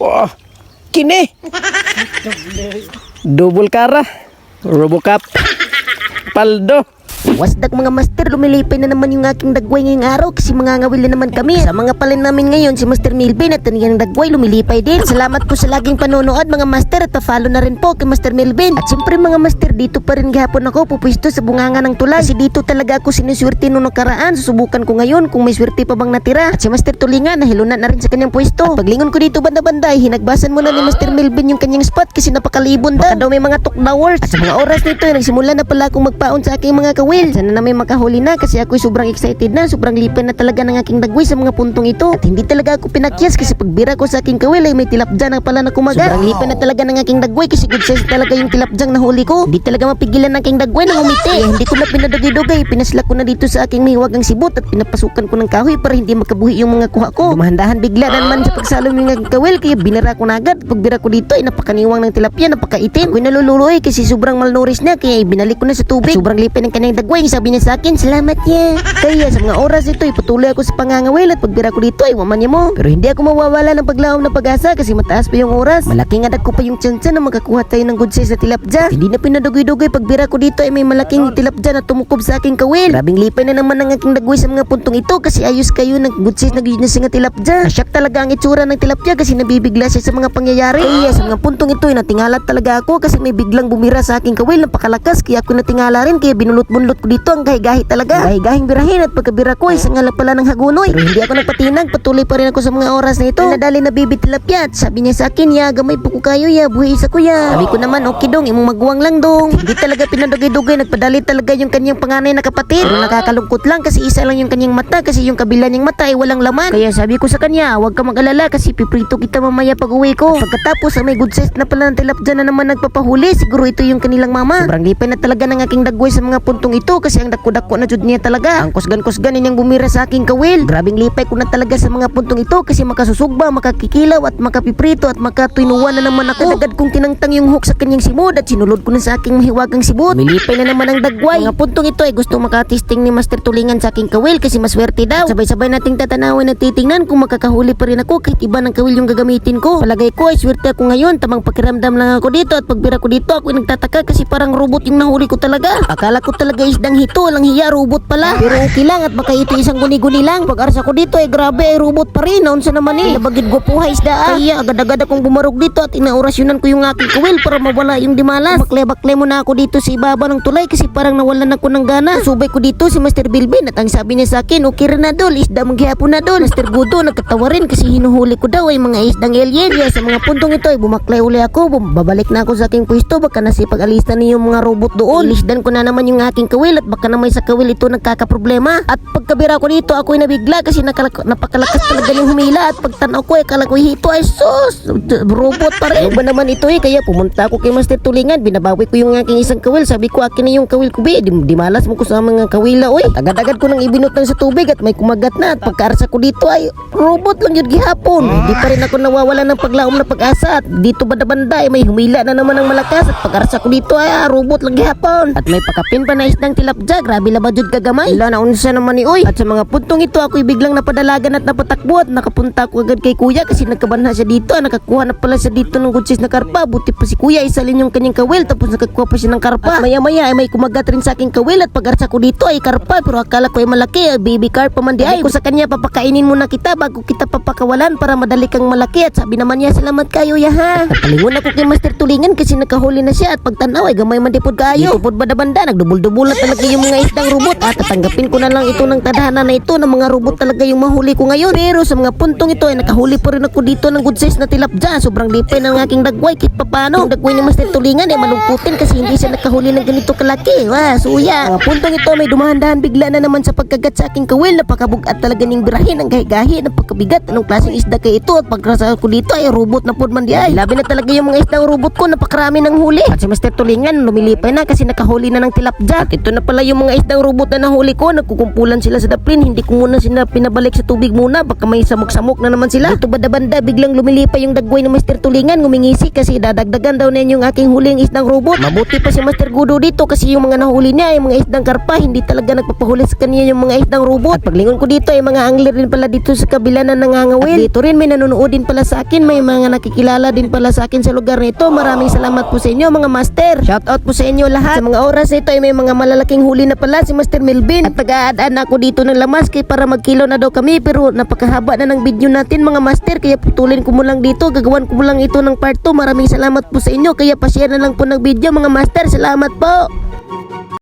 Oh, kini. Double kara. Robocop. Paldo. Wasdak mga master, lumilipay na naman yung aking dagway ngayong araw kasi mangangawil na naman kami. Sa mga palin namin ngayon, si Master Melvin at yung dagway lumilipay din. Salamat po sa laging panonood mga master at pa-follow na rin po kay Master Melvin. At siyempre mga master, dito pa rin gahapon ako pupwisto sa bunganga ng tulay. Kasi dito talaga ako sinuswerte nung nakaraan. Susubukan ko ngayon kung may swerte pa bang natira. At si Master Tulingan nahilunat na rin sa kanyang pwesto. At paglingon ko dito banda-banda ay hinagbasan muna ni Master Melvin yung kanyang spot kasi napakalibon daw. Baka daw may mga tukdawers. At sa mga oras nito ay nagsimula na pala akong magpaon sa aking mga kawil. Sana na may makahuli na kasi ako'y sobrang excited na. Sobrang lipan na talaga ng aking dagway sa mga puntong ito. At hindi talaga ako pinakyas kasi pagbira ko sa aking kawil ay may tilapdyan na pala na kumagat. Sobrang lipan na talaga ng aking dagway kasi good size talaga yung tilapdyang nahuli ko. Hindi talaga mapigilan ng aking dagway na umiti. Kaya hindi ko na pinadugay-dugay. Pinaslak ko na dito sa aking mahiwagang sibot at pinapasukan ko ng kahoy para hindi makabuhi yung mga kuha ko. Dumahandahan bigla na naman sa pagsalom yung aking kawil kaya binara ko na agad. Pagbira ko dito ay napakaniwang ng tilapia, napakaitim. Ako'y nalululoy kasi sobrang malnourished na kaya binalik ko na sa tubig. At sobrang lipan ng kanyang dagway. Sabi niya sa akin, salamat niya. Kaya sa mga oras ito, ipatuloy ako sa pangangawil at pagbira ko dito ay waman niya mo. Pero hindi ako mawawala ng paglaom na pag-asa kasi mataas pa yung oras. Malaking adak ko pa yung tsansa na makakuha tayo ng good size na tilapdya. Hindi na pinadugoy-dugoy pagbira ko dito ay may malaking tilapdya na tumukob sa aking kawil. Grabing lipay na naman ang aking dagway sa mga puntong ito kasi ayos kayo ng good size na nga tilapdya. Nasyak talaga ang itsura ng tilapdya kasi nabibigla siya sa mga pangyayari. Kaya sa mga puntong ito ay natingalat talaga ako kasi may biglang bumira sa aking kawil. Napakalakas kaya ako natingala rin kaya binulot-bunlot ko dito ang gahi-gahi talaga. Gahi-gahing birahin at pagkabira ko ay sangala pala ng hagunoy. Pero hindi ako nagpatinag, patuloy pa rin ako sa mga oras na ito. Nadali na bibi tilapia at sabi niya sa akin, ya gamay po ko kayo ya, buhay isa ko ya. Sabi ko naman, okay dong, imong magwang lang dong. Hindi talaga pinadugay-dugay, nagpadali talaga yung kanyang panganay na kapatid. Pero nakakalungkot lang kasi isa lang yung kanyang mata kasi yung kabila niyang mata ay walang laman. Kaya sabi ko sa kanya, huwag ka mag-alala kasi piprito kita mamaya pag uwi ko. At pagkatapos may good size na pala ng tilapia na naman nagpapahuli, siguro ito yung kanilang mama. Sobrang lipay na talaga ng aking dagway sa mga puntong ito kasi ang dako-dako na jud niya talaga. Ang kusgan-kusgan niyang bumira sa aking kawil. Grabing lipay ko na talaga sa mga puntong ito kasi makasusugba, makakikilaw at makapiprito at makatuinuan na naman ako. Agad kong tinangtang yung hook sa kanyang simod at sinulod ko na sa aking mahiwagang sibot. Milipay na naman ang dagway. Mga puntong ito ay gusto makatisting ni Master Tulingan sa aking kawil kasi maswerte daw. Sabay-sabay nating tatanawin at titingnan kung makakahuli pa rin ako kahit iba ng kawil yung gagamitin ko. Palagay ko ay swerte ako ngayon. Tamang pakiramdam lang ako dito at pagbira ko dito ako ay nagtataka kasi parang robot yung nahuli ko talaga. Akala ko talaga isdang hito, lang hiya, robot pala. Pero okay lang at baka ito isang guni-guni lang. Pag arsa ko dito ay grabe ay robot pa rin. Naunsa naman eh. Labagid ko po isda. Kaya agad-agad akong bumarog dito at inaorasyonan ko yung aking kawil para mawala yung dimalas. Bakle-bakle muna ako dito sa ibaba ng tulay kasi parang nawalan ako ng gana. Subay ko dito si Master Bilbin at ang sabi niya sa akin, okay rin na dol, isda maghihapon na dol. Master Gudo nagkatawa rin kasi hinuhuli ko daw ay mga isdang alien. Kaya sa mga puntong ito ay bumaklay uli ako. Babalik na ako sa aking pwesto baka nasipag-alisan niyo yung mga robot doon. Ilisdan ko na naman yung aking kawil at baka naman sa kawil ito nagkakaproblema. At pagkabira ko dito ako'y nabigla kasi napakalakas talaga yung humila at pagtanaw ko ay kala ko hito ay sus robot pa rin. Ano ba naman ito eh kaya pumunta ako kay Master Tulingan, binabawi ko yung aking isang kawil, sabi ko akin na yung kawil ko be, dimalas mo ko sa mga kawila oy. Agad-agad ko nang ibinot lang sa tubig at may kumagat na at pagkaarsa ko dito ay robot lang yun gihapon. Hindi pa rin ako nawawala ng paglaom na pag-asa at dito banda-banda ay may humila na naman ng malakas at pagkaarsa ko dito ay robot lang gihapon. At may pakapin pa na isdang tilapdya, grabe laba jud kagamay. Ila na unsa naman ni oy. At sa mga puntong ito ako'y biglang napadalagan at napatakbo at nakapunta ko agad kay kuya kasi nagkabanha siya dito. Nakakuha na pala siya dito ng good size na karpa. Buti pa si kuya isalin yung kanyang kawil tapos nakakuha pa siya ng karpa. At maya-maya ay may kumagat rin sa aking kawil at pag-arsa ko dito ay karpa pero akala ko ay malaki ay baby carp pa man di ay. Ko sa kanya papakainin muna kita bago kita papakawalan para madali kang malaki at sabi naman niya salamat kayo ya ha. Napalingon ako kay Master Tulingan kasi nakahuli na siya at pagtanaw ay gamay man dipod kayo. Tupod banda-banda nagdubol-dubol na talaga yung mga isdang robot at tatanggapin ko na lang ito ng tadhana na ito ng mga robot talaga yung mahuli ko ngayon. Pero sa mga puntong ito ay nakahuli pa rin ako dito ng good size na tilapdya. Sobrang lipay ng aking dagway kahit papano. Ang dagway ni Master Tulingan ay malungkutin kasi hindi siya nakahuli ng ganito kalaki. Suya. Mga puntong ito may dumahan-dahan bigla na naman sa pagkagat sa aking kawil. Napakabugat talaga ning birahin ang gahi-gahi. Napakabigat. Anong klaseng isda kay ito at pagkrasa ko dito ay robot na pod man di ay. Labi na talaga yung mga isdang robot ko. Napakarami ng huli. At si Master Tulingan lumilipay na kasi nakahuli na ng tilapdya. At ito Ito na pala yung mga isdang robot na nahuli ko. Nagkukumpulan sila sa daplin. Hindi ko muna sila pinabalik sa tubig muna. Baka may samok-samok na naman sila. Ito banda-banda, biglang lumilipay yung dagway ng Mr. Tulingan. Ngumingisi kasi dadagdagan daw na yung aking huling isdang robot. Mabuti pa si Master Gudo dito kasi yung mga nahuli niya ay mga isdang karpa. Hindi talaga nagpapahuli sa kanya yung mga isdang robot. At paglingon ko dito ay mga angler din pala dito sa kabila na nangangawin. At dito rin may nanonood din pala sa akin. May mga nakikilala din pala sa akin sa lugar nito. Maraming salamat po sa inyo mga master. Shout out po sa inyo lahat. Sa mga oras ito ay may mga malalaking huli na pala si Master Melvin. At nag-aad-aan na ako dito ng lamas kay para magkilo na daw kami. Pero napakahaba na ng video natin mga master. Kaya putulin ko mo lang dito. Gagawan ko mo lang ito ng part 2. Maraming salamat po sa inyo. Kaya pa-share na lang po ng video mga master. Salamat po.